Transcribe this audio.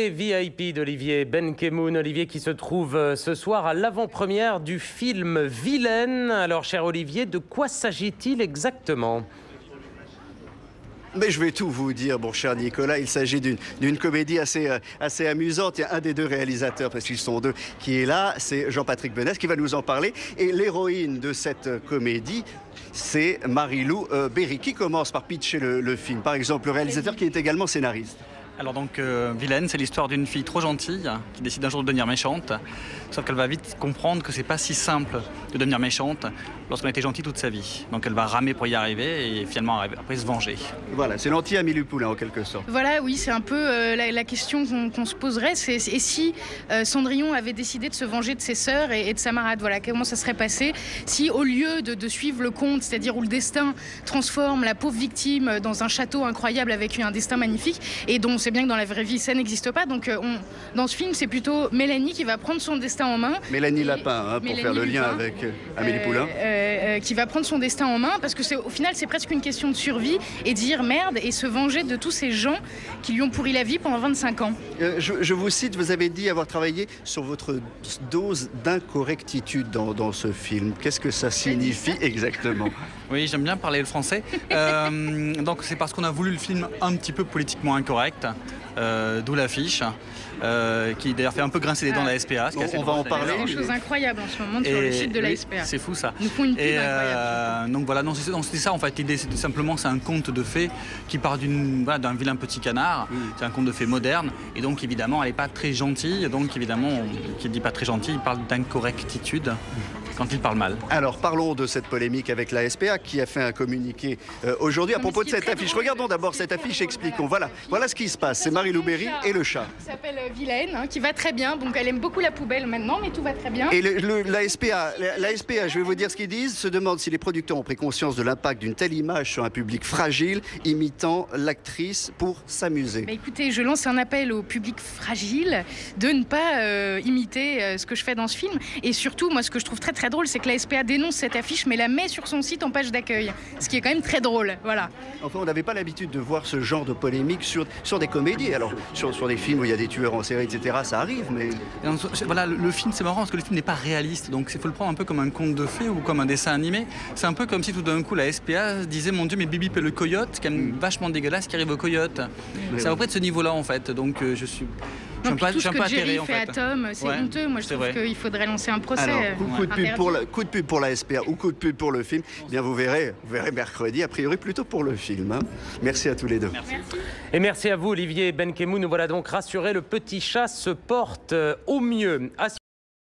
VIP d'Olivier Benkemoun, Olivier qui se trouve ce soir à l'avant-première du film Vilaine. Alors, cher Olivier, de quoi s'agit-il exactement ? Mais je vais tout vous dire, mon cher Nicolas. Il s'agit d'une comédie assez amusante. Il y a un des deux réalisateurs, parce qu'ils sont deux, qui est là. C'est Jean-Patrick Benesse qui va nous en parler. Et l'héroïne de cette comédie, c'est Marie-Lou Berry, qui commence par pitcher le film. Par exemple, le réalisateur qui est également scénariste. Alors donc, Vilaine, c'est l'histoire d'une fille trop gentille qui décide un jour de devenir méchante. Sauf qu'elle va vite comprendre que c'est pas si simple de devenir méchante lorsqu'on a été gentil toute sa vie. Donc elle va ramer pour y arriver et finalement après se venger. Voilà, c'est l'anti-Amélie Poulain en quelque sorte. Voilà, oui, c'est un peu la question qu'on se poserait. Et si Cendrillon avait décidé de se venger de ses sœurs et de sa marade, voilà, comment ça serait passé si au lieu de suivre le conte, c'est-à-dire où le destin transforme la pauvre victime dans un château incroyable avec un destin magnifique et dont c'est bien que dans la vraie vie ça n'existe pas. Donc dans ce film c'est plutôt Mélanie qui va prendre son destin en main. Mélanie Lapin, pour faire le lien avec Amélie Poulain. Qui va prendre son destin en main parce que au final c'est presque une question de survie et dire merde et se venger de tous ces gens qui lui ont pourri la vie pendant 25 ans. Je vous cite, vous avez dit avoir travaillé sur votre dose d'incorrectitude dans ce film. Qu'est-ce que ça signifie exactement ? Oui, j'aime bien parler le français. Donc c'est parce qu'on a voulu le film un petit peu politiquement incorrect, d'où l'affiche, qui d'ailleurs fait un peu grincer les dents de la SPA. On va en parler. C'est une chose incroyable en ce moment sur le site de la SPA. C'est fou ça. Ils nous font une pub incroyable. Donc voilà, c'était ça en fait. L'idée c'était simplement, c'est un conte de fées qui part d'un vilain petit canard. C'est un conte de fées moderne et donc évidemment elle n'est pas très gentille. Donc évidemment, qui ne dit pas très gentille, il parle d'incorrectitude quand il parle mal. Alors parlons de cette polémique avec la SPA qui a fait un communiqué aujourd'hui à propos de cette affiche. Regardons d'abord cette affiche, expliquons. Voilà ce qui se passe. C'est Marie-Lou Berry et le chat. Qui s'appelle Vilaine, qui va très bien. Donc elle aime beaucoup la poubelle maintenant, mais tout va très bien. Et la SPA, je vais vous dire ce qu'ils disent, se demande si les producteurs ont pris conscience de l'impact d'une telle image sur un public fragile, imitant l'actrice pour s'amuser. Bah écoutez, je lance un appel au public fragile de ne pas imiter ce que je fais dans ce film. Et surtout, moi, ce que je trouve très très drôle, c'est que la SPA dénonce cette affiche, mais la met sur son site en page d'accueil. Ce qui est quand même très drôle, voilà. Enfin, on n'avait pas l'habitude de voir ce genre de polémique sur des comédies. Alors, sur des films où il y a des tueurs en série, etc., ça arrive, mais... Voilà, le film, c'est marrant parce que le film n'est pas réaliste. Donc, il faut le prendre un peu comme un conte de fées ou comme un dessin animé. C'est un peu comme si tout d'un coup, la SPA disait, mon Dieu, mais Bibi et le coyote, quand même vachement dégueulasse, qui arrive au coyote. C'est à peu près de ce niveau-là, en fait. Donc, je suis... Non, tout ce que Jerry fait à Tom, c'est honteux. Moi, je trouve qu'il faudrait lancer un procès. Alors, coup de pub pour la SPA ou coup de pub pour le film, eh bien vous verrez mercredi, a priori plutôt pour le film. Hein. Merci à tous les deux. Merci. Et merci à vous, Olivier Benkemoun. Nous voilà donc rassurés, le petit chat se porte au mieux. À